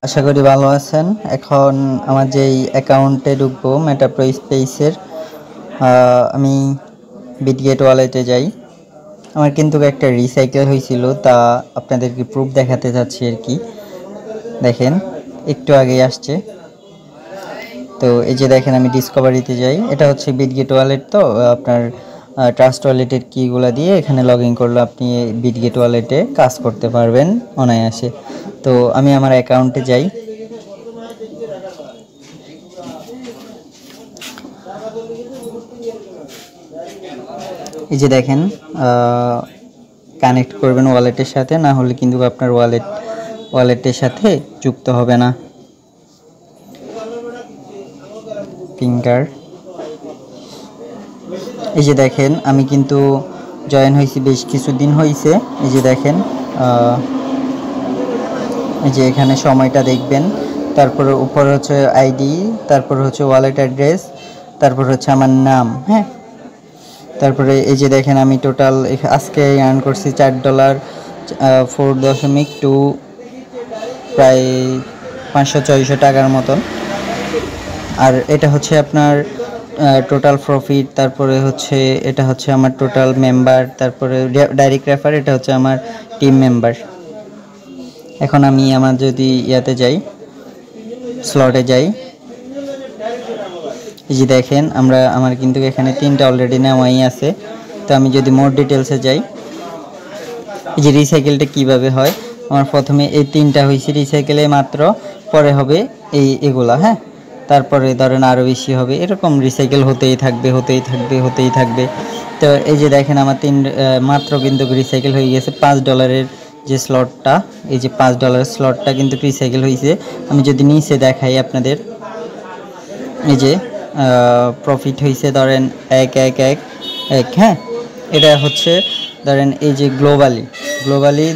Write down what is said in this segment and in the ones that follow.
আশা করি ভালো আছেন। এখন আমার যেই অ্যাকাউন্টে ঢুকবো মেটাপ্রো স্পেসের, আমি বিটগেট ওয়ালেটে যাই। আমার কিন্তু একটা রিসাইকেল হয়েছিল, তা আপনাদেরকে প্রুফ দেখাতে যাচ্ছি আর কি। দেখেন, একটু আগেই আসছে। তো এই যে দেখেন, আমি ডিসকভারিতে যাই। এটা হচ্ছে বিটগেট ওয়ালেট। তো আপনার ট্রাস্ট ওয়ালেটের কিগুলো দিয়ে এখানে লগ ইন করলে আপনি বিটগেট ওয়ালেটে কাজ করতে পারবেন অনায়াসে। তো আমি আমার অ্যাকাউন্টে যাই। এই যে দেখেন, কানেক্ট করবেন ওয়ালেটের সাথে, না হলে কিন্তু আপনার ওয়ালেটের সাথে যুক্ত হবে না। ফিঙ্গার, এই যে দেখেন, আমি কিন্তু জয়েন হয়েছি, বেশ কিছুদিন হয়েছে। এই যে দেখেন, এই যে এখানে সময়টা দেখবেন, তারপরে উপর হচ্ছে আইডি, তারপর হচ্ছে ওয়ালেট অ্যাড্রেস, তারপর হচ্ছে আমার নাম। হ্যাঁ, তারপরে এই যে দেখেন, আমি টোটাল আজকে আর্ন করছি $4.2, প্রায় 500-600 টাকার মতন। আর এটা হচ্ছে আপনার টোটাল প্রফিট। তারপরে হচ্ছে এটা হচ্ছে আমার টোটাল মেম্বার, তারপরে ডাইরেক্ট রেফার, এটা হচ্ছে আমার টিম মেম্বার। এখন আমি আমার যদি ইয়াতে যাই, স্লটে যাই, এই যে দেখেন, আমার কিন্তু এখানে 3টা অলরেডি নেওয়াই আছে। তো আমি যদি মোর ডিটেলসে যাই, এই যে রিসাইকেলটা কিভাবে হয়, আমার প্রথমে এই 3টা হয়েছে রিসাইকেলে মাত্র, পরে হবে এগুলা। হ্যাঁ, তারপরে ধরেন আরও বেশি হবে, এরকম রিসাইকেল হতেই থাকবে। তো এই যে দেখেন, আমার মাত্র কিন্তু রিসাইকেল হয়ে গেছে $5 যে স্লটটা, এই যে $5 স্লটটা কিন্তু রিসাইকেল হয়েছে। আমি যদি নিচে দেখাই আপনাদের, এই যে প্রফিট হয়েছে ধরেন 1 হ্যাঁ, এটা হচ্ছে ধরেন এই যে গ্লোবালি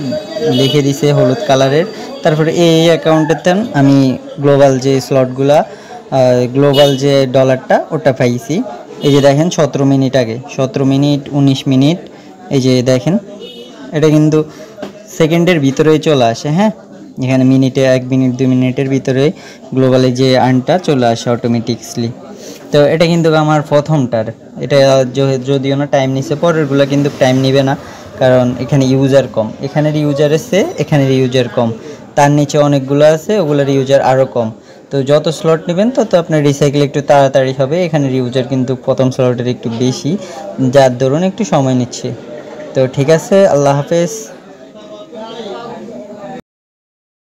লিখে দিছে হলুদ কালারের। তারপরে এই অ্যাকাউন্টের আমি গ্লোবাল যে স্লটগুলা, গ্লোবাল যে ডলারটা ওটা পাইছি। এই যে দেখেন, 17 মিনিট আগে, 17 মিনিট 19 মিনিট, এই যে দেখেন, এটা কিন্তু সেকেন্ডের ভিতরেই চলে আসে। হ্যাঁ, এখানে মিনিটে 1 মিনিট 2 মিনিটের ভিতরে গ্লোবালে যে আর্নটা চলে আসে অটোমেটিকলি। তো এটা কিন্তু আমার প্রথমটার, এটা যদিও না টাইম নিছে, পরেরগুলো কিন্তু টাইম নেবে না, কারণ এখানে ইউজার কম। এখানের ইউজারের চেয়ে এখানের ইউজার কম, তার নিচে অনেকগুলো আছে, ওগুলোর ইউজার আরও কম। তো যত স্লট নেবেন তত আপনার রিসাইকেল একটু তাড়াতাড়ি হবে। এখানের ইউজার কিন্তু প্রথম স্লটের একটু বেশি, যার দরুন একটু সময় নিচ্ছে। তো ঠিক আছে, আল্লাহ হাফেজ।